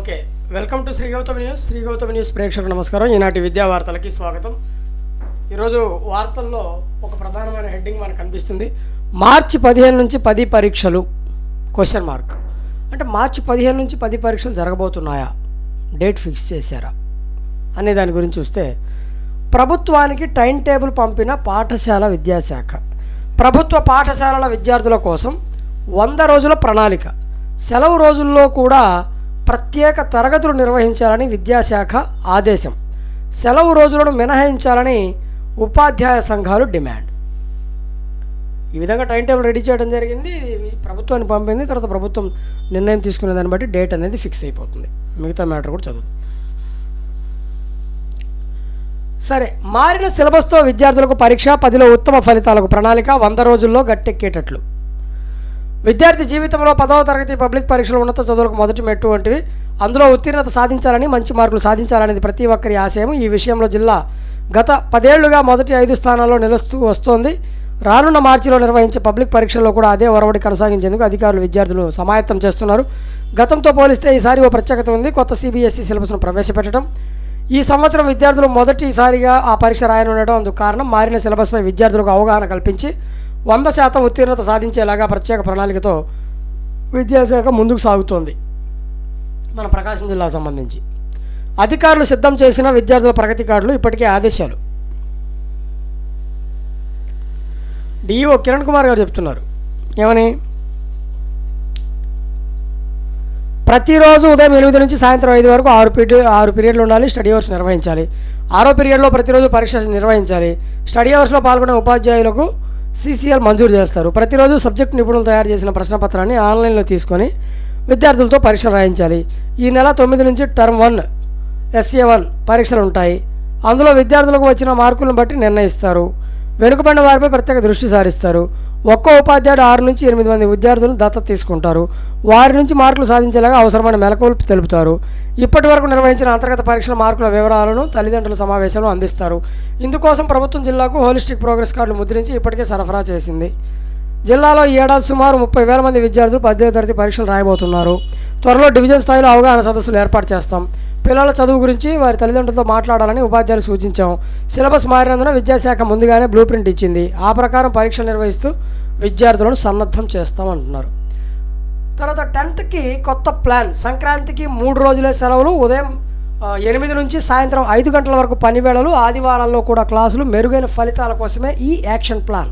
Okay, welcome to Shri Gautam news. Shri Gautam news ప్రేక్షకులకు నమస్కారం. ఈనాటి విద్యా వార్తలకి స్వాగతం. ఈరోజు వార్తల్లో ఒక ప్రధానమైన హెడ్డింగ్ మనకు కనిపిస్తుంది. మార్చి 15 నుంచి 10 పరీక్షలు క్వశ్చన్ మార్క్. అంటే మార్చి 15 నుంచి 10 పరీక్షలు జరగబోతున్నాయా, డేట్ ఫిక్స్ చేశారా అనే దాని గురించి చూస్తే, ప్రభుత్వానికి టైం టేబుల్ పంపిన పాఠశాల విద్యాశాఖ ప్రభుత్వ పాఠశాలల విద్యార్థుల కోసం 100 రోజుల ప్రణాళిక. సెలవు రోజుల్లో కూడా ప్రత్యేక తరగతులు నిర్వహించాలని విద్యాశాఖ ఆదేశం. సెలవు రోజులను మినహాయించాలని ఉపాధ్యాయ సంఘాలు డిమాండ్. ఈ విధంగా టైం టేబుల్ రెడీ చేయడం జరిగింది. ప్రభుత్వానికి పంపింది. తర్వాత ప్రభుత్వం నిర్ణయం తీసుకునే దాన్ని బట్టి డేట్ అనేది ఫిక్స్ అయిపోతుంది. మిగతా మ్యాటర్ కూడా చదువు. సరే, మారిన సిలబస్తో విద్యార్థులకు పరీక్ష, 10లో ఉత్తమ ఫలితాలకు ప్రణాళిక, 100 రోజుల్లో గట్టెక్కేటట్లు. విద్యార్థి జీవితంలో 10వ తరగతి పబ్లిక్ పరీక్షలు ఉన్నత చదువులకు మొదటి మెట్టు వంటివి. అందులో ఉత్తీర్ణత సాధించాలని, మంచి మార్కులు సాధించాలనేది ప్రతి ఒక్కరి ఆశయం. ఈ విషయంలో జిల్లా గత 10 ఏళ్లుగా మొదటి 5 స్థానాల్లో నిలుస్తూ వస్తోంది. రానున్న మార్చిలో నిర్వహించే పబ్లిక్ పరీక్షల్లో కూడా అదే ఒరవడి కొనసాగించేందుకు అధికారులు విద్యార్థులు సమాయత్తం చేస్తున్నారు. గతంతో పోలిస్తే ఈసారి ఓ ప్రత్యేకత ఉంది. కొత్త CBSE సిలబస్ను ప్రవేశపెట్టడం. ఈ సంవత్సరం విద్యార్థులు మొదటిసారిగా ఆ పరీక్ష రాయనుండటం అందుకు కారణం. మారిన సిలబస్పై విద్యార్థులకు అవగాహన కల్పించి 100% ఉత్తీర్ణత సాధించేలాగా ప్రత్యేక ప్రణాళికతో విద్యాశాఖ ముందుకు సాగుతోంది. మన ప్రకాశం జిల్లాకు సంబంధించి అధికారులు సిద్ధం చేసిన విద్యార్థుల ప్రగతి కార్డులు ఇప్పటికే ఆదేశాలు. DEO కిరణ్ కుమార్ గారు చెప్తున్నారు. ఏమని? ప్రతిరోజు ఉదయం 8 నుంచి సాయంత్రం 5 వరకు 6 పీరియడ్లు ఉండాలి. స్టడీ అవర్స్ నిర్వహించాలి. 6వ పీరియడ్లో ప్రతిరోజు పరీక్ష నిర్వహించాలి. స్టడీ అవర్స్లో పాల్గొనే ఉపాధ్యాయులకు CCL మంజూరు చేస్తారు. ప్రతిరోజు సబ్జెక్ట్ నిపుణులు తయారు చేసిన ప్రశ్నపత్రాన్ని ఆన్లైన్లో తీసుకొని విద్యార్థులతో పరీక్షలు రాయించాలి. ఈ నెల 9 నుంచి టర్మ్ 1 SA1 పరీక్షలు ఉంటాయి. అందులో విద్యార్థులకు వచ్చిన మార్కులను బట్టి నిర్ణయిస్తారు. వెనుకబడిన వారిపై ప్రత్యేక దృష్టి సారిస్తారు. ఒక్కో ఉపాధ్యాయుడు 6 నుంచి 8 మంది విద్యార్థులను దత్తత తీసుకుంటారు. వారి నుంచి మార్కులు సాధించేలాగా అవసరమైన మెలకువలు తెలుపుతారు. ఇప్పటి వరకు నిర్వహించిన అంతర్గత పరీక్షల మార్కుల వివరాలను తల్లిదండ్రుల సమావేశంలో అందిస్తారు. ఇందుకోసం ప్రభుత్వం జిల్లాకు హోలిస్టిక్ ప్రోగ్రెస్ కార్డులు ముద్రించి ఇప్పటికే సరఫరా చేసింది. జిల్లాలో ఈ ఏడాది సుమారు 30,000 మంది విద్యార్థులు 10వ తరగతి పరీక్షలు రాయబోతున్నారు. త్వరలో డివిజన్ స్థాయిలో అవగాహన సదస్సులు ఏర్పాటు చేస్తాం. పిల్లల చదువు గురించి వారి తల్లిదండ్రులతో మాట్లాడాలని ఉపాధ్యాయులు సూచించాం. సిలబస్ మారినందున విద్యాశాఖ ముందుగానే బ్లూ ప్రింట్ ఇచ్చింది. ఆ ప్రకారం పరీక్షలు నిర్వహిస్తూ విద్యార్థులను సన్నద్ధం చేస్తామంటున్నారు. తర్వాత 10th కొత్త ప్లాన్. సంక్రాంతికి 3 రోజులే సెలవులు. ఉదయం 8 నుంచి సాయంత్రం 5 గంటల వరకు పనివేళలు. ఆదివారాల్లో కూడా క్లాసులు. మెరుగైన ఫలితాల కోసమే ఈ యాక్షన్ ప్లాన్.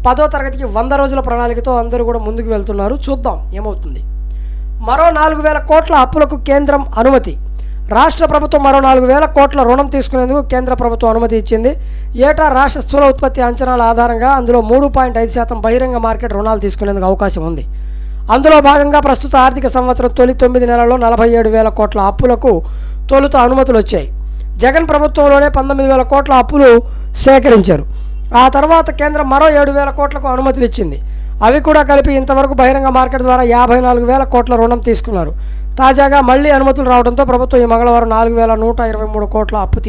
10వ తరగతికి 100 రోజుల ప్రణాళికతో అందరూ కూడా ముందుకు వెళ్తున్నారు. చూద్దాం ఏమవుతుంది. మరో 4,000 కోట్ల అప్పులకు కేంద్రం అనుమతి. రాష్ట్ర ప్రభుత్వం మరో 4,000 కోట్ల రుణం తీసుకునేందుకు కేంద్ర ప్రభుత్వం అనుమతి ఇచ్చింది. ఏటా రాష్ట్ర స్థూల ఉత్పత్తి అంచనాల ఆధారంగా అందులో 3.5% బహిరంగ మార్కెట్ రుణాలు తీసుకునేందుకు అవకాశం ఉంది. అందులో భాగంగా ప్రస్తుత ఆర్థిక సంవత్సరం తొలి 9 నెలల్లో 47,000 కోట్ల అప్పులకు తొలుత అనుమతులు వచ్చాయి. జగన్ ప్రభుత్వంలోనే 19,000 కోట్ల అప్పులు సేకరించారు. ఆ తర్వాత కేంద్రం మరో 7,000 కోట్లకు అనుమతులు ఇచ్చింది. అవి కూడా కలిపి ఇంతవరకు బహిరంగ మార్కెట్ ద్వారా 54,000 కోట్ల రుణం తీసుకున్నారు. తాజాగా మళ్లీ అనుమతులు రావడంతో ప్రభుత్వం ఈ మంగళవారం 4,123 కోట్ల అప్పు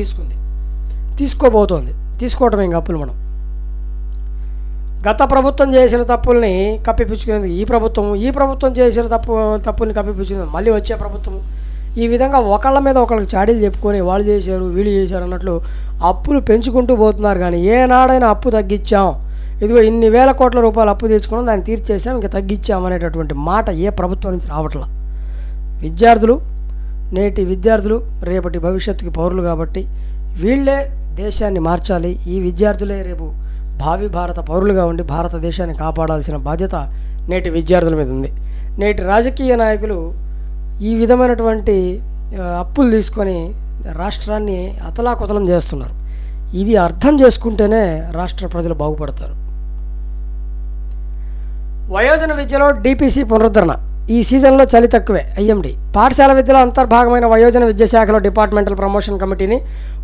తీసుకోబోతోంది. తీసుకోవటమే ఇంకా అప్పులు. మనం గత ప్రభుత్వం చేసిన తప్పుల్ని కప్పిపుచ్చుకునేందుకు ఈ ప్రభుత్వం చేసిన తప్పుల్ని కప్పిపుచ్చుకునేందుకు మళ్ళీ వచ్చే ప్రభుత్వం ఈ విధంగా ఒకళ్ళ మీద ఒకళ్ళకి చాడీలు చెప్పుకొని వాళ్ళు చేశారు వీళ్ళు చేశారు అన్నట్లు అప్పులు పెంచుకుంటూ పోతున్నారు. కానీ ఏనాడైనా అప్పు తగ్గించాం, ఇదిగో ఇన్ని వేల కోట్ల రూపాయలు అప్పు తెచ్చుకున్నాం, దాన్ని తీర్చేసాం, ఇంకా తగ్గించాం అనేటటువంటి మాట ఏ ప్రభుత్వం నుంచి రావట్లా. నేటి విద్యార్థులు రేపటి భవిష్యత్తుకి పౌరులు కాబట్టి వీళ్ళే దేశాన్ని మార్చాలి. ఈ విద్యార్థులే రేపు భావి భారత పౌరులుగా ఉండి భారతదేశాన్ని కాపాడాల్సిన బాధ్యత నేటి విద్యార్థుల మీద ఉంది. నేటి రాజకీయ నాయకులు ఈ విధమైనటువంటి అప్పులు తీసుకొని రాష్ట్రాన్ని అతలాకుతలం చేస్తున్నారు. ఇది అర్థం చేసుకుంటేనే రాష్ట్ర ప్రజలు బాగుపడతారు. వయోజన విద్యలో DPC పునరుద్ధరణ. ఈ సీజన్లో చలి తక్కువే. IMD పాఠశాల విద్యలో అంతర్భాగమైన వయోజన విద్యాశాఖలో డిపార్ట్మెంటల్ ప్రమోషన్ కమిటీని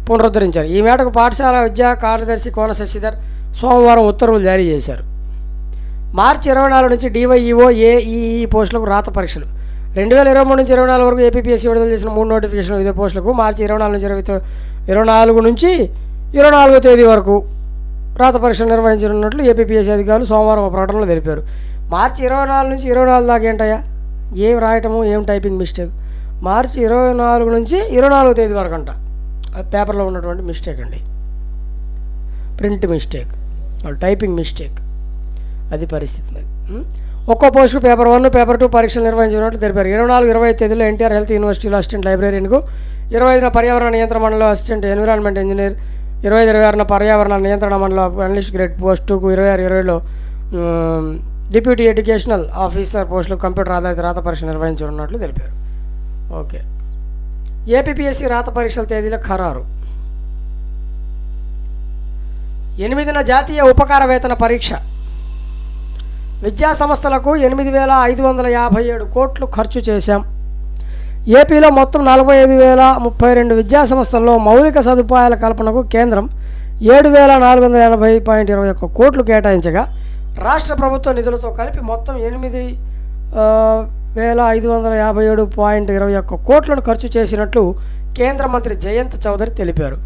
పునరుద్ధరించారు. ఈ మేరకు పాఠశాల విద్యా కార్యదర్శి కోన శశిధర్ సోమవారం ఉత్తర్వులు జారీ చేశారు. మార్చి 24 నుంచి DYEO AEE పోస్టులకు రాత పరీక్షలు. 2023 నుంచి 24 వరకు APPSC విడుదల చేసిన 3 నోటిఫికేషన్లు ఇదే పోస్టులకు. మార్చి 24 నుంచి 24వ తేదీ వరకు రాత పరీక్షలు నిర్వహించనున్నట్లు APPSC అధికారులు సోమవారం ఒక ప్రకటనలో తెలిపారు. మార్చి 24 నుంచి 24 దాకా ఏంటయ్యా, ఏం రాయటము, ఏం టైపింగ్ మిస్టేక్. మార్చి 24 నుంచి 24వ తేదీ వరకు అంట. అది పేపర్లో ఉన్నటువంటి మిస్టేక్ అండి, ప్రింట్ మిస్టేక్, టైపింగ్ మిస్టేక్, అది పరిస్థితి మరి. ఒక్కో పోస్టుకు పేపర్ 1, పేపర్ 2 పరీక్షలు నిర్వహించినట్లు తెలిపారు. 24-25 తేదీలో ఎన్టీఆర్ హెల్త్ యూనివర్సిటీలో అసిస్టెంట్ లైబ్రేరియన్కు, 25న పర్యావరణ నియంత్రణ మండలిలో అసిస్టెంట్ ఎన్విరాన్మెంట్ ఇంజనీర్, 25-26న పర్యావరణ నియంత్రణ మండలిలో అనలిస్ట్ గ్రేడ్ పోస్ట్ 2కు, 26-20లో డిప్యూటీ ఎడ్యుకేషనల్ ఆఫీసర్ పోస్టులకు కంప్యూటర్ ఆధారిత రాత పరీక్ష నిర్వహించనున్నట్లు తెలిపారు. ఓకే. ఏపీపీఎస్సీ రాత పరీక్షల తేదీల ఖరారు. 8న జాతీయ ఉపకార వేతన పరీక్ష. విద్యా సంస్థలకు 8,557 కోట్లు ఖర్చు చేశాం. ఏపీలో మొత్తం 45,032 విద్యా సంస్థల్లో మౌలిక సదుపాయాల కల్పనకు కేంద్రం 7,480.21 కోట్లు కేటాయించగా, రాష్ట్ర ప్రభుత్వ నిధులతో కలిపి మొత్తం 8,557.21 కోట్లను ఖర్చు చేసినట్లు కేంద్ర మంత్రి జయంత్ చౌదరి తెలిపారు.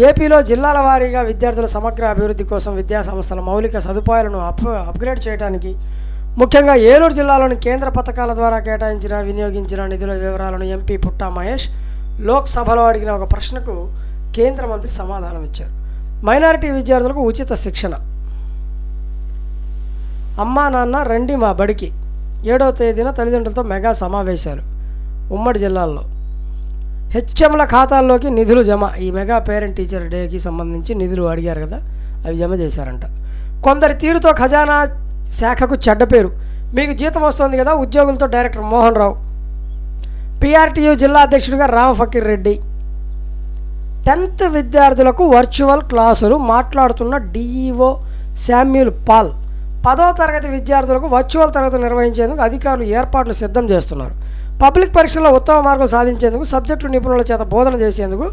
ఏపీలో జిల్లాల వారీగా విద్యార్థుల సమగ్ర అభివృద్ధి కోసం విద్యా సంస్థల మౌలిక సదుపాయాలను అప్గ్రేడ్ చేయడానికి, ముఖ్యంగా ఏలూరు జిల్లాలోని కేంద్ర పథకాల ద్వారా వినియోగించిన నిధుల వివరాలను ఎంపీ పుట్టా మహేష్ లోక్సభలో అడిగిన ఒక ప్రశ్నకు కేంద్ర మంత్రి సమాధానం ఇచ్చారు. మైనారిటీ విద్యార్థులకు ఉచిత శిక్షణ. అమ్మా నాన్న రండి మా బడికి. 7వ తేదీన తల్లిదండ్రులతో మెగా సమావేశాలు. ఉమ్మడి జిల్లాల్లో హెచ్ఎంల ఖాతాల్లోకి నిధులు జమ. ఈ మెగా పేరెంట్ టీచర్ డేకి సంబంధించి నిధులు అడిగారు కదా, అవి జమ చేశారంట. కొందరి తీరుతో ఖజానా శాఖకు చెడ్డ పేరు. మీకు జీతం వస్తుంది కదా, ఉద్యోగులతో డైరెక్టర్ మోహన్ రావు. పిఆర్టీయూ జిల్లా అధ్యక్షుడిగా రామ ఫకీర్ రెడ్డి. 10th విద్యార్థులకు వర్చువల్ క్లాసులు. మాట్లాడుతున్న డిఈఓ శామ్యూల్ పాల్. 10వ తరగతి విద్యార్థులకు వర్చువల్ తరగతి నిర్వహించేందుకు అధికారులు ఏర్పాట్లు సిద్ధం చేస్తున్నారు. పబ్లిక్ పరీక్షల్లో ఉత్తమ మార్కులు సాధించేందుకు సబ్జెక్టు నిపుణుల చేత బోధన చేసేందుకు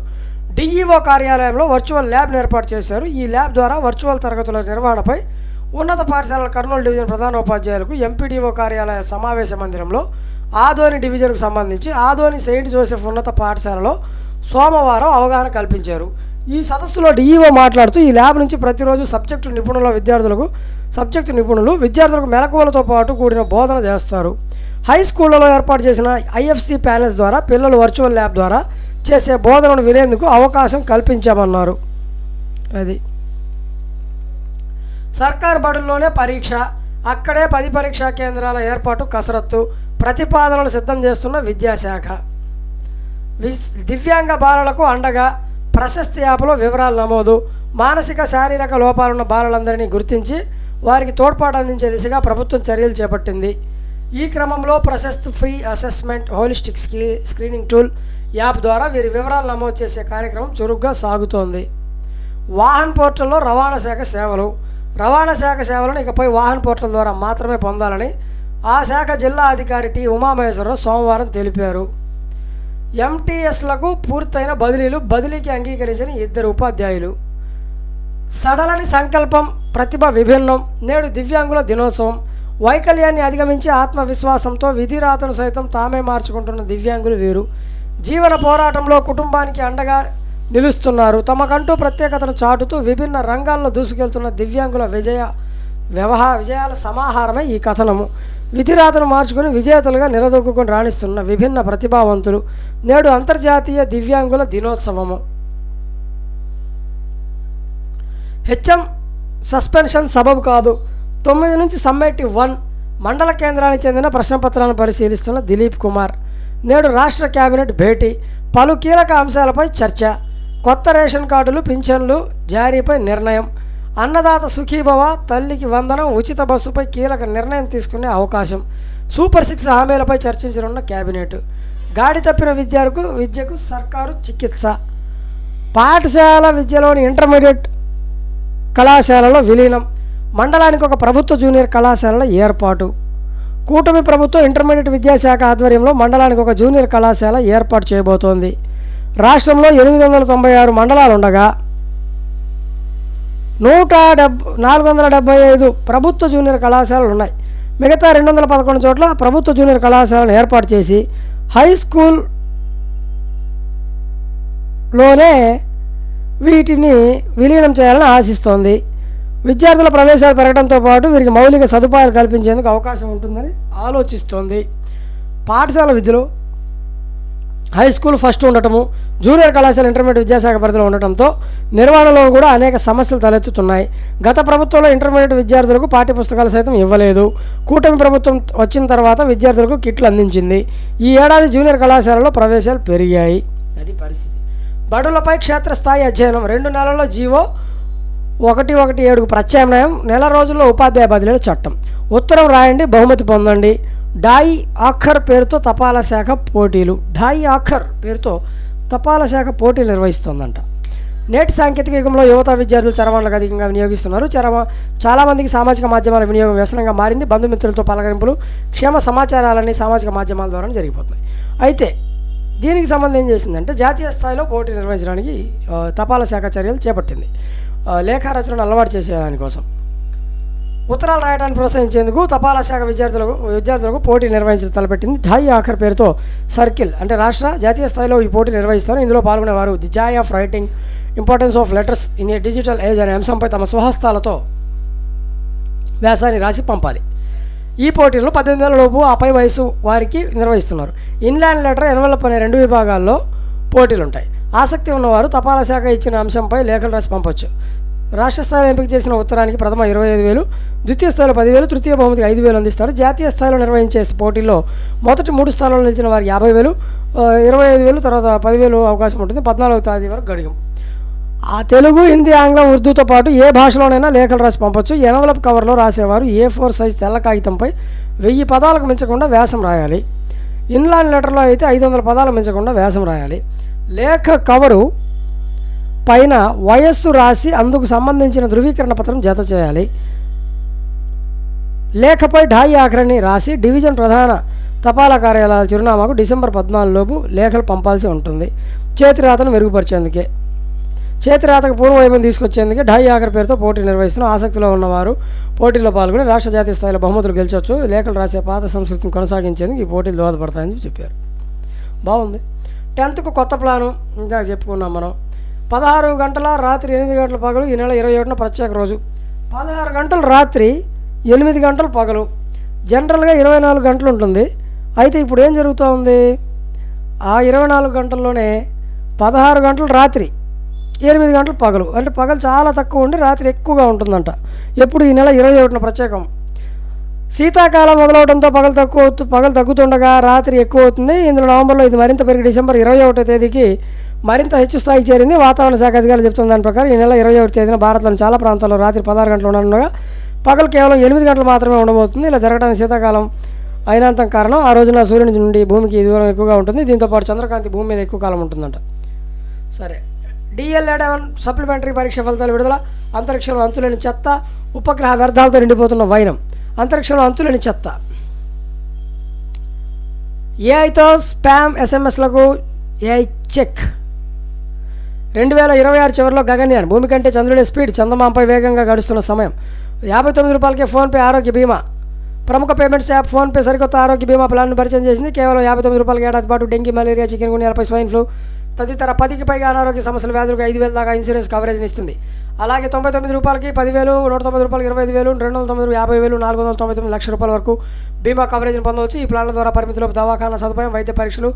డిఈఓ కార్యాలయంలో వర్చువల్ ల్యాబ్ను ఏర్పాటు చేశారు. ఈ ల్యాబ్ ద్వారా వర్చువల్ తరగతుల నిర్వహణపై ఉన్నత పాఠశాలల కర్నూలు డివిజన్ ప్రధానోపాధ్యాయులకు ఎంపీడీఓ కార్యాలయ సమావేశ మందిరంలో ఆదోని డివిజన్కు సంబంధించి ఆదోని సెయింట్ జోసెఫ్ ఉన్నత పాఠశాలలో సోమవారం అవగాహన కల్పించారు. ఈ సదస్సులో డిఈఓ మాట్లాడుతూ, ఈ ల్యాబ్ నుంచి ప్రతిరోజు సబ్జెక్టు నిపుణులు విద్యార్థులకు మెలకువలతో పాటు కూడిన బోధన చేస్తారు. హై స్కూళ్లలో ఏర్పాటు చేసిన ఐఎఫ్సి ప్యానెల్స్ ద్వారా పిల్లలు వర్చువల్ ల్యాబ్ ద్వారా చేసే బోధనను వినేందుకు అవకాశం కల్పించామన్నారు. అది సర్కారు బడుల్లోనే పరీక్ష, అక్కడే 10 పరీక్షా కేంద్రాల ఏర్పాటు కసరత్తు. ప్రతిపాదనలు సిద్ధం చేస్తున్న విద్యాశాఖ. దివ్యాంగ బాలలకు అండగా ప్రశస్తి యాప్లో వివరాలు నమోదు. మానసిక శారీరక లోపాలున్న బాలలందరినీ గుర్తించి వారికి తోడ్పాటు అందించే దిశగా ప్రభుత్వం చర్యలు చేపట్టింది. ఈ క్రమంలో Prashasti pre assessment holistic screening tool app ద్వారా వీరి వివరాలు నమోదు చేసే కార్యక్రమం చురుగ్గా సాగుతోంది. వాహన్ పోర్టల్లో రవాణా శాఖ సేవలు. రవాణా శాఖ సేవలను ఇకపై వాహన్ పోర్టల్ ద్వారా మాత్రమే పొందాలని ఆ శాఖ జిల్లా అధికారి టి ఉమామహేశ్వరరావు సోమవారం తెలిపారు. ఎంటీఎస్లకు పూర్తయిన బదిలీకి అంగీకరించిన 2 ఉపాధ్యాయులు. సడలని సంకల్పం, ప్రతిభ విభిన్నం. నేడు దివ్యాంగుల దినోత్సవం. వైకల్యాన్ని అధిగమించి ఆత్మవిశ్వాసంతో విధిరాతను సైతం తామే మార్చుకుంటున్న దివ్యాంగులు వీరు. జీవన పోరాటంలో కుటుంబానికి అండగా నిలుస్తున్నారు. తమకంటూ ప్రత్యేకతను చాటుతూ విభిన్న రంగాల్లో దూసుకెళ్తున్న దివ్యాంగుల విజయాల సమాహారమే ఈ కథనము. విధిరాతను మార్చుకుని విజేతలుగా నిలదొక్కుని రాణిస్తున్న విభిన్న ప్రతిభావంతులు. నేడు అంతర్జాతీయ దివ్యాంగుల దినోత్సవము. హెచ్ఎం సస్పెన్షన్ సబబు కాదు. 9 నుంచి సమ్మేటివ్ 1 మండల కేంద్రానికి చెందిన ప్రశ్నపత్రాలను పరిశీలిస్తున్న దిలీప్ కుమార్. నేడు రాష్ట్ర కేబినెట్ భేటీ. పలు కీలక అంశాలపై చర్చ. కొత్త రేషన్ కార్డులు, పింఛన్లు జారీపై నిర్ణయం. అన్నదాత సుఖీభవ, తల్లికి వందనం, ఉచిత బస్సుపై కీలక నిర్ణయం తీసుకునే అవకాశం. సూపర్ 6 హామీలపై చర్చించనున్న కేబినెట్. గాడి తప్పిన విద్యకు సర్కారు చికిత్స. పాఠశాల విద్యలోని ఇంటర్మీడియట్ కళాశాలలో విలీనం. మండలానికి ఒక ప్రభుత్వ జూనియర్ కళాశాలల ఏర్పాటు. కూటమి ప్రభుత్వం ఇంటర్మీడియట్ విద్యాశాఖ ఆధ్వర్యంలో మండలానికి ఒక జూనియర్ కళాశాల ఏర్పాటు చేయబోతోంది. రాష్ట్రంలో 896 మండలాలు ఉండగా 475 ప్రభుత్వ జూనియర్ కళాశాలలు ఉన్నాయి. మిగతా 211 చోట్ల ప్రభుత్వ జూనియర్ కళాశాలను ఏర్పాటు చేసి హై స్కూల్లోనే వీటిని విలీనం చేయాలని ఆశిస్తోంది. విద్యార్థుల ప్రవేశాలు పెరగడంతో పాటు వీరికి మౌలిక సదుపాయాలు కల్పించేందుకు అవకాశం ఉంటుందని ఆలోచిస్తోంది. పాఠశాల విద్యలో హై స్కూల్ ఫస్ట్ ఉండటము, జూనియర్ కళాశాల ఇంటర్మీడియట్ విద్యాశాఖ పరిధిలో ఉండటంతో నిర్వహణలో కూడా అనేక సమస్యలు తలెత్తుతున్నాయి. గత ప్రభుత్వంలో ఇంటర్మీడియట్ విద్యార్థులకు పాఠ్యపుస్తకాలు సైతం ఇవ్వలేదు. కూటమి ప్రభుత్వం వచ్చిన తర్వాత విద్యార్థులకు కిట్లు అందించింది. ఈ ఏడాది జూనియర్ కళాశాలలో ప్రవేశాలు పెరిగాయి. అది పరిస్థితి. బడులపై క్షేత్రస్థాయి అధ్యయనం 2 నెలల్లో జీవో 117కు ప్రత్యామ్నాయం, నెల రోజుల్లో ఉపాధ్యాయ బదిలీల చట్టం. ఉత్తరం రాయండి, బహుమతి పొందండి. డాయి ఆఖర్ పేరుతో తపాలా శాఖ పోటీలు. డాయి ఆఖర్ పేరుతో తపాలా శాఖ పోటీలు నిర్వహిస్తోందంట. నేటి సాంకేతిక యుగంలో యువత విద్యార్థులు చరవాణులకు అధికంగా వినియోగిస్తున్నారు. చాలామందికి సామాజిక మాధ్యమాల వినియోగం వ్యసనంగా మారింది. బంధుమిత్రులతో పలకరింపులు, క్షేమ సమాచారాలన్నీ సామాజిక మాధ్యమాల ద్వారా జరిగిపోతున్నాయి. అయితే దీనికి సంబంధం ఏం చేసిందంటే జాతీయ స్థాయిలో పోటీ నిర్వహించడానికి తపాలా శాఖ చర్యలు చేపట్టింది. లేఖారచనను అలవాటు చేసేదానికోసం ఉత్తరాలు రాయడానికి ప్రోత్సహించేందుకు తపాలా శాఖ విద్యార్థులకు పోటీ నిర్వహించడం తలపెట్టింది. ఢాయి ఆఖర్ పేరుతో సర్కిల్ అంటే రాష్ట్ర జాతీయ స్థాయిలో ఈ పోటీ నిర్వహిస్తారు. ఇందులో పాల్గొనేవారు the Joy of writing, importance of letters in a digital age అనే అంశంపై తమ స్వహస్తాలతో వ్యాసాన్ని రాసి పంపాలి. ఈ పోటీలను 18 ఏళ్ల లోపు ఆపై వయసు వారికి నిర్వహిస్తున్నారు. ఇన్లాండ్ లెటర్, ఎన్వలప్ అనే 2 విభాగాల్లో పోటీలు ఉంటాయి. ఆసక్తి ఉన్నవారు తపాలా శాఖ ఇచ్చిన అంశంపై లేఖలు రాసి పంపొచ్చు. రాష్ట్ర స్థాయిలో ఎంపిక చేసిన ఉత్తరానికి ప్రథమ 25,000, ద్వితీయ స్థాయిలో 10,000, తృతీయ బహుమతికి 5,000 అందిస్తారు. జాతీయ స్థాయిలో నిర్వహించే పోటీల్లో మొదటి 3 స్థానాల్లో నిలిచిన వారికి 50,000, 25,000, తర్వాత 10,000 అవకాశం ఉంటుంది. 14వ తేదీ వరకు గడియం. ఆ తెలుగు, హిందీ, ఆంగ్లం, ఉర్దూతో పాటు ఏ భాషలోనైనా లేఖలు రాసి పంపొచ్చు. ఎన్వలప్ కవర్లో రాసేవారు A4 సైజ్ తెల్ల కాగితంపై 1000 పదాలకు మించకుండా వ్యాసం రాయాలి. ఇన్లాండ్ లెటర్లో అయితే 500 పదాలకు మించకుండా వ్యాసం రాయాలి. లేఖ కవరు పైన వయస్సు రాసి అందుకు సంబంధించిన ధృవీకరణ పత్రం జత చేయాలి. లేఖపై ఢాయి ఆఖరిని రాసి డివిజన్ ప్రధాన తపాలా కార్యాలయాల చిరునామాకు డిసెంబర్ 14 లోపు లేఖలు పంపాల్సి ఉంటుంది. చేతిరాతను మెరుగుపరిచేందుకే, చేతిరాతకు పూర్వవైభవం తీసుకొచ్చేందుకే ఢాయి ఆఖరి పేరుతో పోటీ నిర్వహిస్తున్న ఆసక్తిలో ఉన్నవారు పోటీలో పాల్గొని రాష్ట్ర జాతీయ స్థాయిలో బహుమతులు గెలిచవచ్చు. లేఖలు రాసే పాత సంస్కృతిని కొనసాగించేందుకు ఈ పోటీలు దోహదపడతాయని చెప్పారు. బాగుంది. 10th కొత్త ప్లాను ఇంకా చెప్పుకున్నాం మనం. 16 గంటల రాత్రి 8 గంటల పగలు. ఈ నెల 21న ప్రత్యేక రోజు. 16 గంటలు రాత్రి, 8 గంటలు పగలు. జనరల్గా 24 గంటలు ఉంటుంది. అయితే ఇప్పుడు ఏం జరుగుతూ ఉంది, ఆ 24 గంటల్లోనే 16 గంటలు రాత్రి, 8 గంటలు పగలు. అంటే పగలు చాలా తక్కువ ఉండి రాత్రి ఎక్కువగా ఉంటుందంట. ఎప్పుడు ఈ నెల 21న ప్రత్యేకం. శీతాకాలం మొదలవడంతో పగలు తగ్గుతుండగా రాత్రి ఎక్కువ అవుతుంది. ఇందులో నవంబర్లో ఇది మరింత పెరిగి డిసెంబర్ 21వ తేదీకి మరింత హెచ్చు స్థాయికి చేరింది. వాతావరణ శాఖ అధికారులు చెప్తున్న దాని ప్రకారం ఈ నెల 21వ తేదీన భారత్లోని చాలా ప్రాంతాల్లో రాత్రి 16 గంటలు ఉండనుండగా పగలు కేవలం 8 గంటలు మాత్రమే ఉండబోతుంది. ఇలా జరగడానికి శీతాకాలం అయినంత కారణం. ఆ రోజున సూర్యుని నుండి భూమికి దూరం ఎక్కువగా ఉంటుంది. దీంతోపాటు చంద్రకాంతి భూమి మీద ఎక్కువ కాలం ఉంటుందంట. సరే, DL-11 సప్లిమెంటరీ పరీక్ష ఫలితాలు విడుదల. అంతరిక్షంలో అంతులేని చెత్త, ఉపగ్రహ వ్యర్థాలతో నిండిపోతున్న వైరం. అంతరిక్షంలో అంతులేని చెత్త. ఏఐతో స్పామ్ SMS-లకు ఏఐ చెక్. 2026 చివరిలో గగన్యాన్, భూమి కంటే చంద్రుడి స్పీడ్, చందమాంపై వేగంగా గడుస్తున్న సమయం. 59 రూపాయలకే ఫోన్పే ఆరోగ్య బీమా. ప్రముఖ పేమెంట్స్ యాప్ ఫోన్పే సరికొత్త ఆరోగ్య బీమా ప్లాన్ను పరిచయం చేసింది. కేవలం 59 రూపాయలకి ఏడాది పాటు డెంగీ, మలేరియా, చికెన్ గున్యాలపై స్వైన్ ఫ్లూ తదితర 10కి పైగా అనారోగ్య సమస్యల వ్యాధులకు 5,000 దాకా ఇన్సూరెన్స్ కవరేజ్ని ఇస్తుంది. అలాగే 99 రూపాయలకి 10,000, 190 రూపాయలకి 25,000, 290 50,000, 499 లక్షల రూపాయల వరకు బీమా కవరేజ్ని పొందవచ్చు. ఈ ప్లాన్ల ద్వారా పరిమితిలోపు దవాఖానా సదుపాయం, వైద్య పరీక్షలు,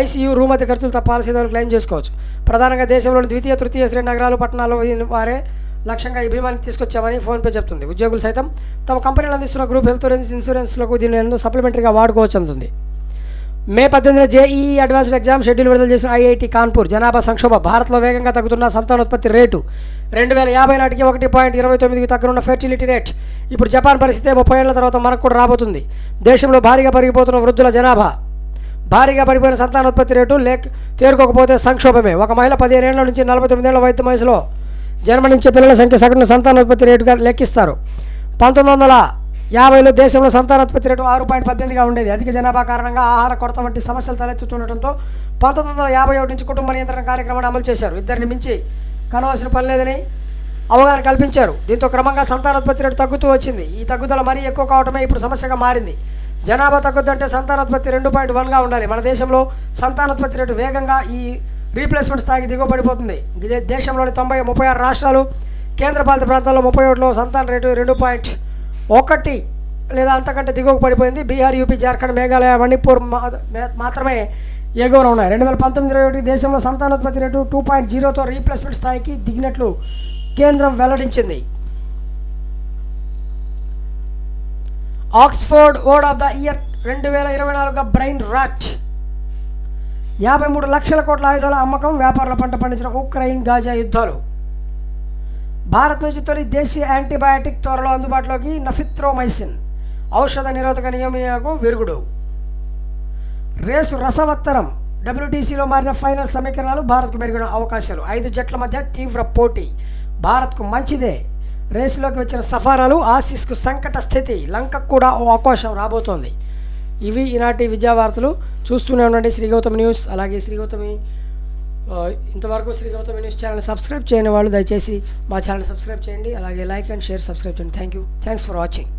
ICU రూమ్ అద్దె ఖర్చులతో పాలసీదారులు క్లెయిమ్ చేసుకోవచ్చు. ప్రధానంగా దేశంలోని ద్వితీయ, తృతీయ శ్రేణి నగరాలు, పట్టణాల్లో వారే లక్ష్యంగా ఈ బీమాని తీసుకొచ్చామని ఫోన్పే చెప్తుంది. ఉద్యోగులు సైతం తమ కంపెనీలు అందిస్తున్న గ్రూప్ హెల్త్ ఇన్సూరెన్స్లకు దీనిని సప్లిమెంటరీగా వాడుకోవచ్చు అంటుంది. మే 18న JEE అడ్వాన్స్డ్ ఎగ్జామ్ షెడ్యూల్ విడుదల చేసిన IIT కాన్పూర్. జనాభా సంక్షోభం, భారత్లో వేగంగా తగ్గుతున్న సంతానోత్పత్తి రేటు. 2050 నాటికి 1.29కి తగ్గనున్న ఫెర్టిలిటీ రేట్. ఇప్పుడు జపాన్ పరిస్థితి 30 ఏళ్ల తర్వాత మనకు కూడా రాబోతుంది. దేశంలో భారీగా పెరిగిపోతున్న వృద్ధుల జనాభా, భారీగా పడిపోయిన సంతానోత్పత్తి రేటు తేరుకోకపోతే సంక్షోభమే. ఒక మహిళ 15 ఏళ్ల నుంచి 49 ఏళ్ల వయసులో జన్మనించే పిల్లల సంఖ్య సగటున సంతానోత్పత్తి రేటుగా లెక్కిస్తారు. 1950లో దేశంలో సంతానోత్పత్తి రేటు 6.18గా ఉండేది. అధిక జనాభా కారణంగా ఆహార కొరత వంటి సమస్యలు తలెత్తుతుండటంతో 1951 నుంచి కుటుంబ నియంత్రణ కార్యక్రమాన్ని అమలు చేశారు. ఇద్దరిని మించి కనవలసిన పని లేదని అవగాహన కల్పించారు. దీంతో క్రమంగా సంతానోత్పత్తి రేటు తగ్గుతూ వచ్చింది. ఈ తగ్గుదల మరీ ఎక్కువ కావడమే ఇప్పుడు సమస్యగా మారింది. జనాభా తగ్గుద్దంటే సంతానోత్పత్తి 2.1గా ఉండాలి. మన దేశంలో సంతానోత్పత్తి రేటు వేగంగా ఈ రీప్లేస్మెంట్ స్థాయికి దిగువపడిపోతుంది. దేశంలోని 36 రాష్ట్రాలు, కేంద్రపాలిత ప్రాంతాల్లో 31లో సంతాన రేటు 2.1 లేదా అంతకంటే దిగువకు పడిపోయింది. బీహార్, యూపీ, జార్ఖండ్, మేఘాలయ, మణిపూర్ మాత్రమే ఎగువన ఉన్నాయి. 2019-21 దేశంలో సంతానోత్పత్తి రేటు 2.0తో రీప్లేస్మెంట్ స్థాయికి దిగినట్లు కేంద్రం వెల్లడించింది. Oxford word of the year 2024గా బ్రెయిన్ రాట్. 53 లక్షల కోట్ల ఆయుధాల అమ్మకం, వ్యాపారుల పంట పండించిన ఉక్రెయిన్ గాజా యుద్ధాలు. భారత్ నుంచి తొలి దేశీయ యాంటీబయాటిక్ త్వరలో అందుబాటులోకి, నఫిత్రోమైసిన్. ఔషధ నిరోధక నియమకు విరుగుడు. రేసు రసవత్తరం. WTCలో మారిన ఫైనల్ సమీకరణాలు భారత్కు మెరుగైన అవకాశాలు. 5 జట్ల మధ్య తీవ్ర పోటీ. భారత్కు మంచిదే. రేసులోకి వచ్చిన సఫారాలు. ఆసీస్కు సంకట స్థితి. లంకకు కూడా ఓ అవకాశం రాబోతోంది. ఇవి ఈనాటి విద్యావార్తలు. చూస్తూనే ఉండండి శ్రీ గౌతమి న్యూస్. అలాగే ఇంతవరకు Shri Gautami news channel subscribe చేయని వాళ్ళు దయచేసి మా ఛానల్ సబ్స్క్రైబ్ చేయండి. అలాగే లైక్ అండ్ షేర్ సబ్స్క్రైబ్ చేయండి. Thanks for watching.